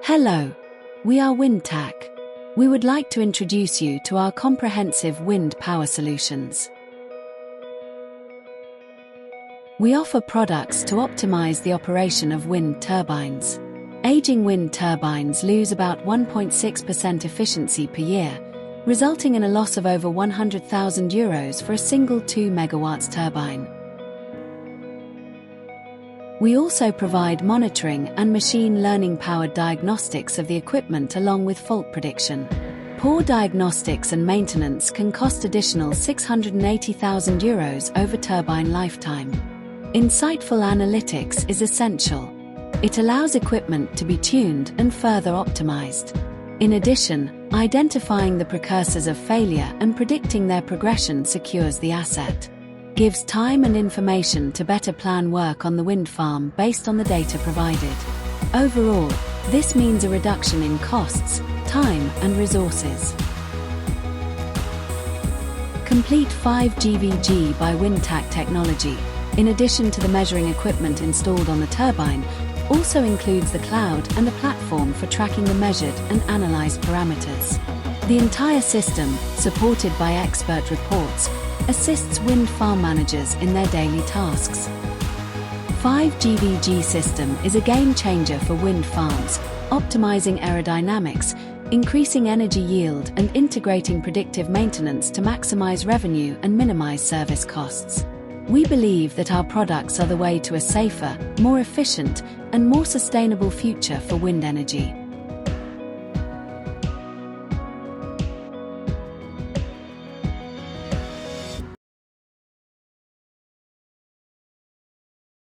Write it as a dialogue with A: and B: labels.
A: Hello, we are WindTAK. We would like to introduce you to our comprehensive wind power solutions. We offer products to optimize the operation of wind turbines. Aging wind turbines lose about 1.6% efficiency per year, resulting in a loss of over €100,000 for a single 2 MW turbine. We also provide monitoring and machine learning-powered diagnostics of the equipment along with fault prediction. Poor diagnostics and maintenance can cost additional €680,000 over turbine lifetime. Insightful analytics is essential. It allows equipment to be tuned and further optimized. In addition, identifying the precursors of failure and predicting their progression secures the asset. Gives time and information to better plan work on the wind farm based on the data provided. Overall, this means a reduction in costs, time and resources. Complete 5 GVG by WindTAK technology, in addition to the measuring equipment installed on the turbine, also includes the cloud and a platform for tracking the measured and analyzed parameters. The entire system, supported by expert reports, assists wind farm managers in their daily tasks. 5 GVG system is a game changer for wind farms, optimizing aerodynamics, increasing energy yield and integrating predictive maintenance to maximize revenue and minimize service costs. We believe that our products are the way to a safer, more efficient, and more sustainable future for wind energy.